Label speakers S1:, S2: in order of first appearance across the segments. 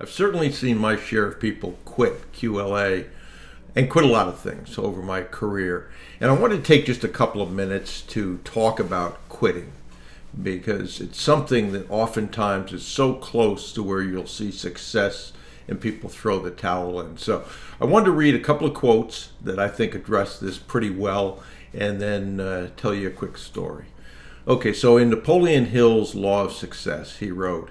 S1: I've certainly seen my share of people quit QLA and quit a lot of things over my career. And I want to take just a couple of minutes to talk about quitting because it's something that oftentimes is so close to where you'll see success and people throw the towel in. So I wanted to read a couple of quotes that I think address this pretty well and then tell you a quick story. Okay, so in Napoleon Hill's Law of Success, he wrote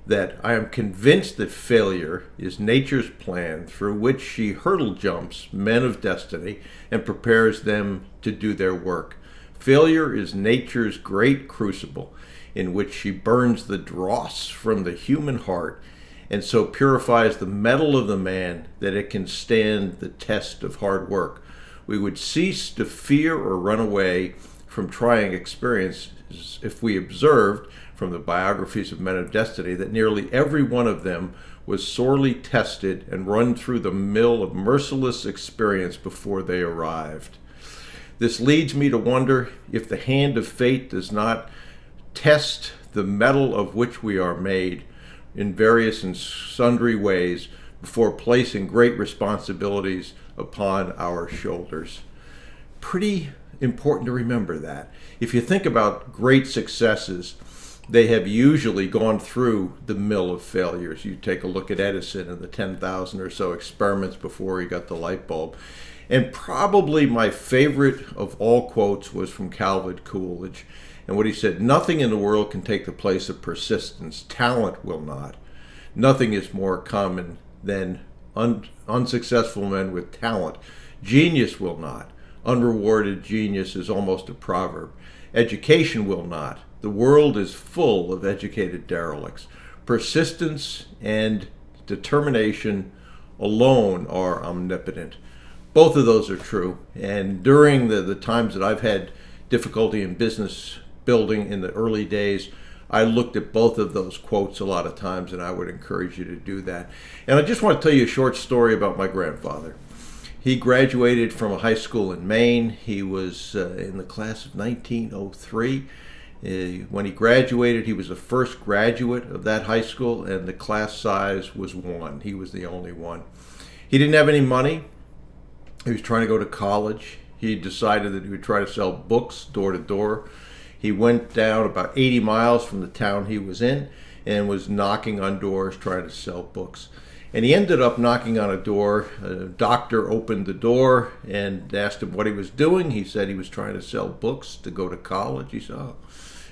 S1: that I am convinced that failure is nature's plan through which she hurdle jumps men of destiny and prepares them to do their work. Failure is nature's great crucible in which she burns the dross from the human heart and so purifies the metal of the man that it can stand the test of hard work. We would cease to fear or run away from trying experiences if we observed from the biographies of men of destiny that nearly every one of them was sorely tested and run through the mill of merciless experience before they arrived. This leads me to wonder if the hand of fate does not test the metal of which we are made in various and sundry ways before placing great responsibilities upon our shoulders. Pretty important to remember that. If you think about great successes, they have usually gone through the mill of failures. You take a look at Edison and the 10,000 or so experiments before he got the light bulb. And probably my favorite of all quotes was from Calvin Coolidge. And what he said, nothing in the world can take the place of persistence. Talent will not. Nothing is more common than unsuccessful men with talent. Genius will not. Unrewarded genius is almost a proverb. Education will not. The world is full of educated derelicts. Persistence and determination alone are omnipotent. Both of those are true. And during the times that I've had difficulty in business building in the early days, I looked at both of those quotes a lot of times, and I would encourage you to do that. And I just want to tell you a short story about my grandfather. He graduated from a high school in Maine. He was in the class of 1903. When he graduated, he was the first graduate of that high school, and the class size was one. He was the only one. He didn't have any money. He was trying to go to college. He decided that he would try to sell books door to door. He went down about 80 miles from the town he was in and was knocking on doors trying to sell books. And he ended up knocking on a door. A doctor opened the door and asked him what he was doing. He said he was trying to sell books to go to college. He said, oh.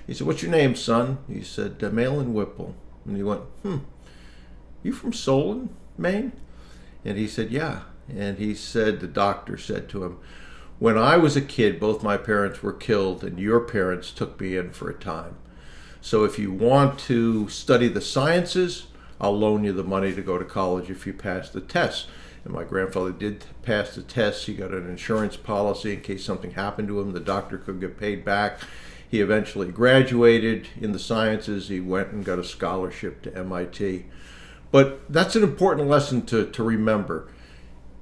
S1: He said, what's your name, son? He said, Malin Whipple. And he went, you from Solon, Maine? And he said, yeah. And he said, the doctor said to him, when I was a kid, both my parents were killed and your parents took me in for a time. So if you want to study the sciences, I'll loan you the money to go to college if you pass the test. And my grandfather did pass the test. He got an insurance policy in case something happened to him. The doctor could get paid back. He eventually graduated in the sciences. He went and got a scholarship to MIT. But that's an important lesson to remember.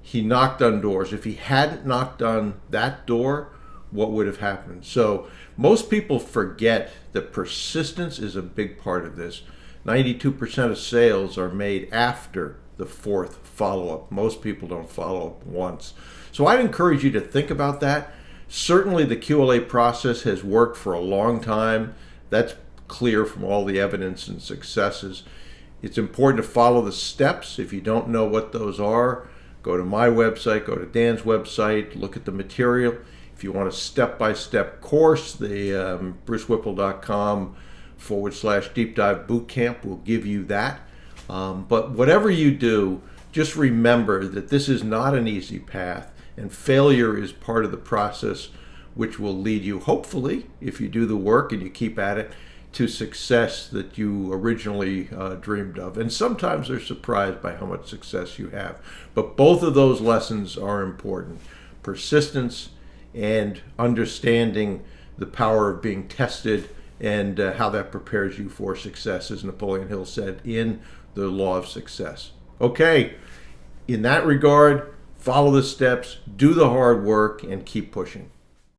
S1: He knocked on doors. If he hadn't knocked on that door, what would have happened? So most people forget that persistence is a big part of this. 92% of sales are made after the fourth follow-up. Most people don't follow up once. So I'd encourage you to think about that. Certainly the QLA process has worked for a long time. That's clear from all the evidence and successes. It's important to follow the steps. If you don't know what those are, go to my website, go to Dan's website, look at the material. If you want a step-by-step course, the brucewhipple.com/deep dive bootcamp will give you that. But whatever you do, just remember that this is not an easy path, and failure is part of the process which will lead you, hopefully, if you do the work and you keep at it, to success that you originally dreamed of. And sometimes they're surprised by how much success you have. But both of those lessons are important. Persistence and understanding the power of being tested and how that prepares you for success, as Napoleon Hill said in the Law of Success. Okay, in that regard, follow the steps, do the hard work, and keep pushing.